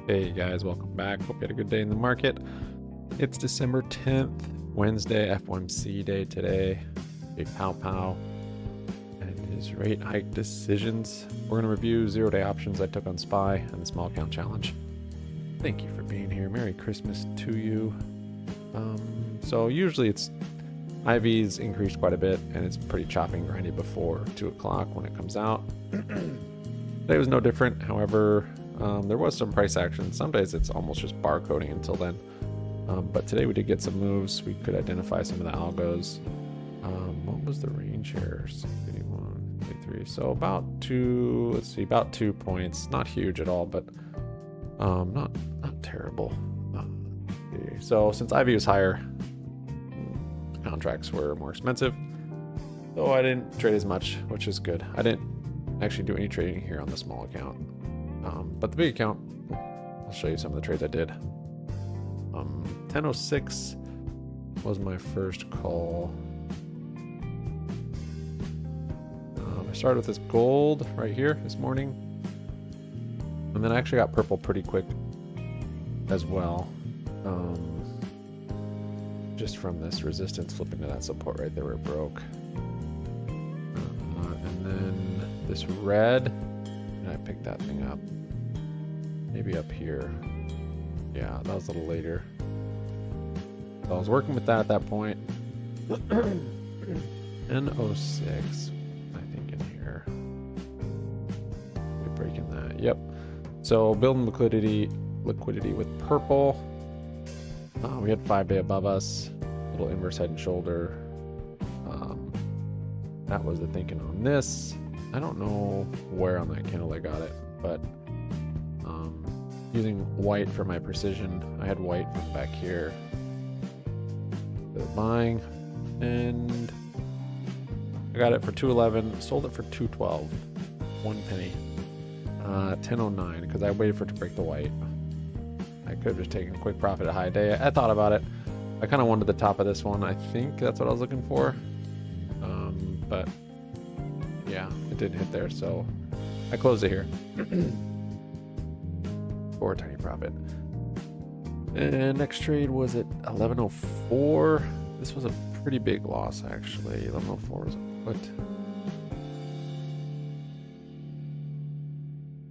Hey guys, welcome back. Hope you had a good day in the market. It's December 10th, Wednesday, FOMC day today. Big pow pow and his rate hike decisions. We're going to review 0-day options I took on SPY and the small account challenge. Thank you for being here. Merry Christmas to you. So usually it's IV's increased quite a bit and it's pretty choppy and grindy before 2 o'clock when it comes out. Today was no different. However, there was some price action. Some days it's almost just barcoding until then. But today we did get some moves. We could identify some of the algos. What was the range here? 81, 83. So about 2 points. Not huge at all, but not terrible. So since IV was higher, contracts were more expensive. So I didn't trade as much, which is good. I didn't actually do any trading here on the small account. But the big account, I'll show you some of the trades I did. 1006 was my first call. I started with this gold right here this morning. And then I actually got purple pretty quick as well. Just from this resistance flipping to that support right there where it broke. And then this red, and I picked that thing up. Maybe up here. Yeah, that was a little later. So I was working with that at that point. N06, I think in here. We're breaking that. Yep. So building liquidity with purple. We had 5-day above us. Little inverse head and shoulder. That was the thinking on this. I don't know where on that candle I got it, but using white for my precision, I had white from back here. The buying, and I got it for 211, sold it for 212, 1 penny. 1009 because I waited for it to break the white. I could have just taken a quick profit at high day. I thought about it. I kind of wanted the top of this one. I think that's what I was looking for. But yeah, it didn't hit there, so I closed it here for a tiny profit. And next trade was at 1104. This was a pretty big loss actually. 1104 was a put.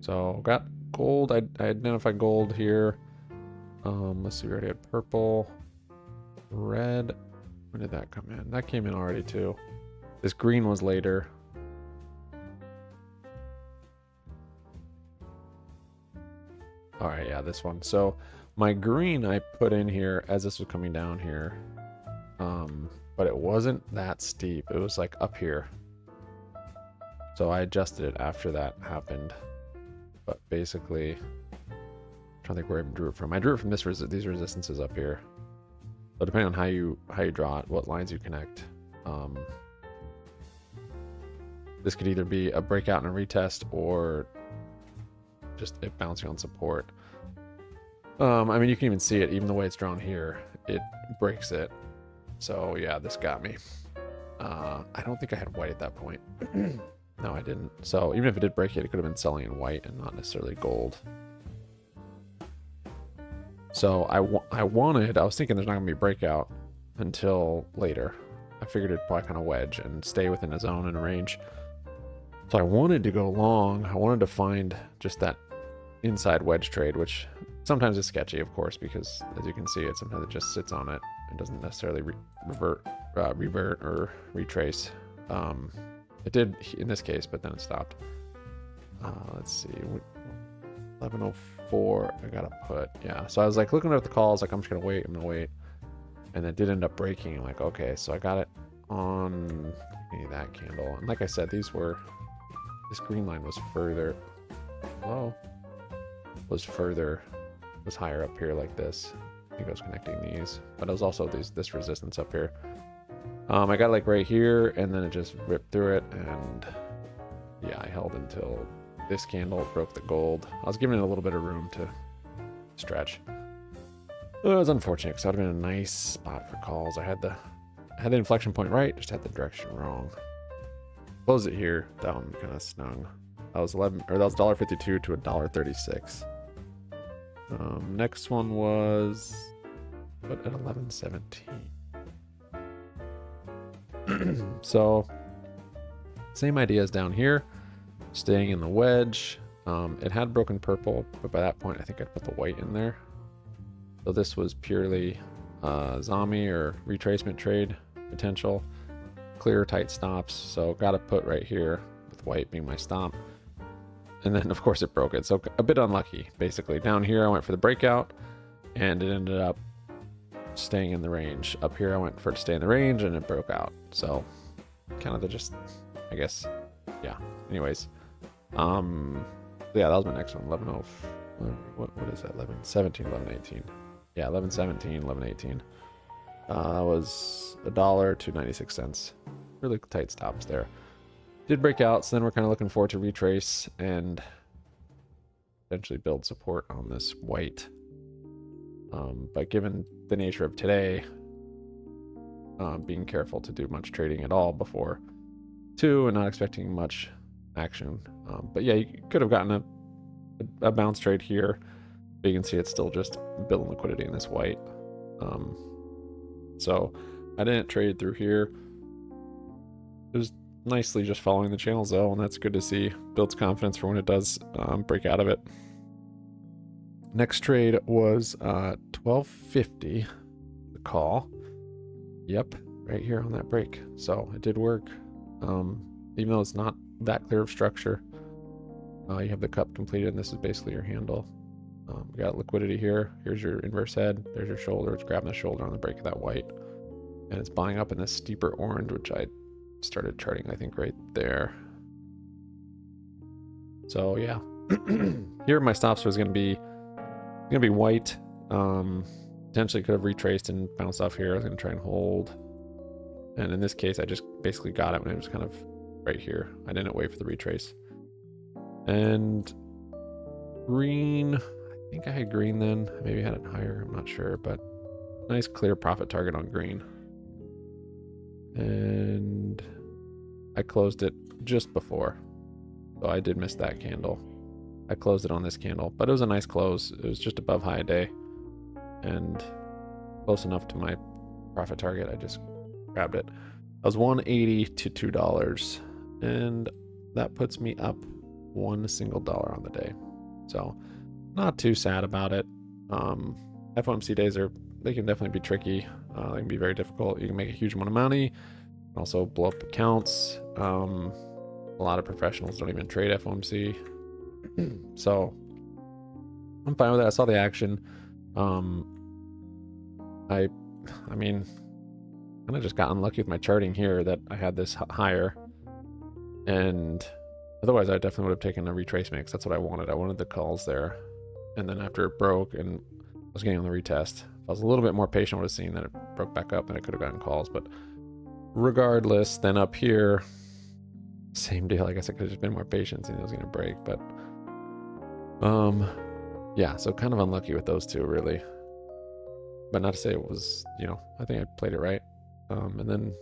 So got gold. I identified gold here. Let's see, we already had purple, red. When did that come in? That came in already too. This green was later. All right, yeah, this one. So my green I put in here as this was coming down here. But it wasn't that steep. It was like up here. So I adjusted it after that happened. But basically, I'm trying to think where I drew it from. I drew it from these resistances up here. So depending on how you draw it, what lines you connect. This could either be a breakout and a retest or just it bouncing on support. I mean, you can even see it, even the way it's drawn here, it breaks it. So yeah, this got me. I don't think I had white at that point. No, I didn't. So even if it did break it, it could have been selling in white and not necessarily gold. So I was thinking there's not gonna be a breakout until later. I figured it'd probably kind of wedge and stay within a zone and a range. So I wanted to go long. I wanted to find just that inside wedge trade, which sometimes is sketchy, of course, because as you can see, sometimes it just sits on it and doesn't necessarily revert or retrace. It did in this case, but then it stopped. Let's see, 1104. I got to put, yeah. So I was like looking at the calls, like I'm just gonna wait, and it did end up breaking. I'm like, okay, so I got it on that candle, and like I said, this green line was further. Hello. Was higher up here like this. I think I was connecting these, but it was also this resistance up here. I got like right here, and then it just ripped through it, and yeah, I held until this candle broke the gold. I was giving it a little bit of room to stretch. It was unfortunate because that would have been a nice spot for calls. I had the inflection point right, just had the direction wrong. Close it here. That one kind of snung. That was $1.52 to $1.36. Next one was put at 11.17. So same idea as down here, staying in the wedge. It had broken purple, but by that point I think I'd put the white in there. So this was purely zombie or retracement trade potential, clear tight stops. So got to put right here with white being my stop. And then of course it broke it. So a bit unlucky basically. Down here I went for the breakout and it ended up staying in the range. Up here I went for it to stay in the range and it broke out. So kind of I guess, yeah. Anyways, yeah, that was my next one. 11.0. What is that? 11.17, 11.18. Yeah, 11.17, 11.18. Was $1 to 96 cents. Really tight stops there. Did break out, so then we're kind of looking forward to retrace and eventually build support on this white. But given the nature of today, being careful to do much trading at all before 2 and not expecting much action. But yeah, you could have gotten a bounce trade here, but you can see it's still just building liquidity in this white. So I didn't trade through here. It was nicely just following the channels though, and that's good to see. Builds confidence for when it does break out of it. Next trade was 12.50, the call. Yep, right here on that break. So it did work. Even though it's not that clear of structure, you have the cup completed, and this is basically your handle. We got liquidity here. Here's your inverse head. There's your shoulder. It's grabbing the shoulder on the break of that white. And it's buying up in this steeper orange, which I started charting, I think, right there. So yeah, here my stops was going to be white. Potentially could have retraced and bounced off here. I was going to try and hold. And in this case, I just basically got it when it was kind of right here. I didn't wait for the retrace. And green, I think I had green then. Maybe I had it higher, I'm not sure, but nice clear profit target on green. And I closed it just before. So I did miss that candle. I closed it on this candle, but it was a nice close. It was just above high day and close enough to my profit target. I just grabbed it. I was $1.80 to $2, and that puts me up $1 single on the day. So not too sad about it. FOMC days they can definitely be tricky. They can be very difficult. You can make a huge amount of money, also blow up accounts. A lot of professionals don't even trade FOMC. So I'm fine with that. I saw the action. I mean, kind of just got unlucky with my charting here that I had this higher, and otherwise I definitely would have taken a retracement because that's what I wanted. I wanted the calls there, and then after it broke and I was getting on the retest, if I was a little bit more patient, I would have seen that it broke back up and I could have gotten calls. But regardless, then up here, same deal. I guess I could have just been more patient, seeing it was going to break. But yeah, so kind of unlucky with those two, really. But not to say it was, I think I played it right. And then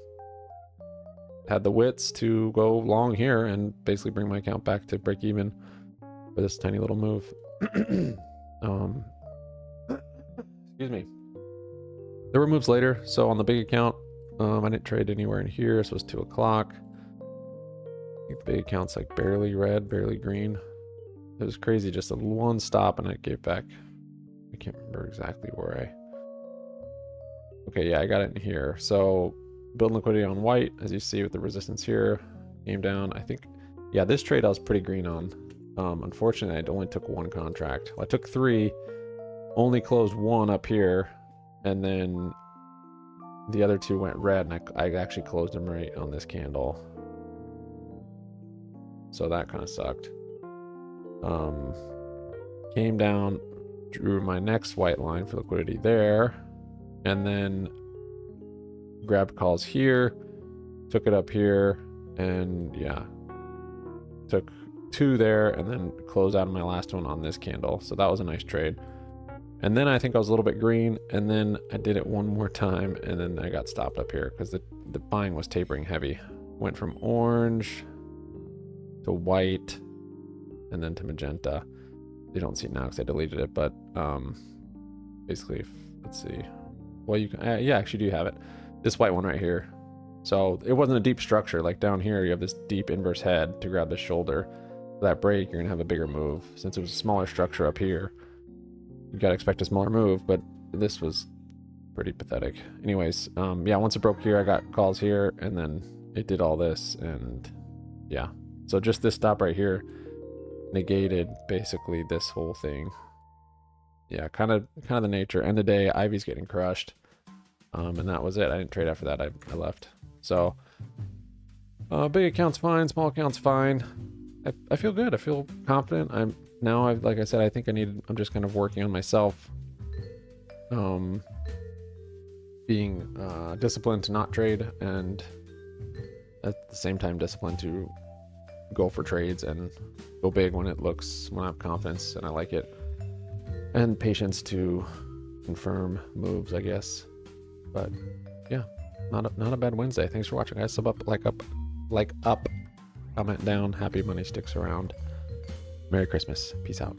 had the wits to go long here and basically bring my account back to break even for this tiny little move. Excuse me. There were moves later. So on the big account, I didn't trade anywhere in here. So it was 2 o'clock. I think the big account's like barely red, barely green. It was crazy. Just a one stop and I gave back. I can't remember exactly where okay, yeah, I got it in here. So building liquidity on white, as you see with the resistance here, came down. I think, yeah, this trade I was pretty green on. Unfortunately, I only took 1 contract. Well, I took 3, only closed 1 up here, and then the other 2 went red, and I actually closed them right on this candle. So that kind of sucked. Came down, drew my next white line for liquidity there, and then grabbed calls here, took it up here, and yeah, took 2 there, and then closed out of my last one on this candle. So that was a nice trade. And then I think I was a little bit green, and then I did it one more time, and then I got stopped up here because the buying was tapering heavy. Went from orange to white, and then to magenta. you don't see it now because I deleted it, but basically, let's see. Well, you can, yeah, actually do have it. This white one right here. So it wasn't a deep structure. Like down here, you have this deep inverse head to grab the shoulder. For that break, you're gonna have a bigger move. Since it was a smaller structure up here, you gotta expect a smaller move, but this was pretty pathetic. Anyways, yeah, once it broke here, I got calls here, and then it did all this, and yeah. So just this stop right here negated basically this whole thing. Yeah, kind of the nature. End of day, Ivy's getting crushed, and that was it. I didn't trade after that. I left. So big account's fine, small account's fine. I feel good. I feel confident. Like I said, I think I'm just kind of working on myself, being disciplined to not trade, and at the same time disciplined to go for trades and go big when I have confidence and I like it, and patience to confirm moves, I guess. But yeah, not a bad Wednesday. Thanks for watching, guys. Sub up, like up, comment down. Happy money sticks around. Merry Christmas. Peace out.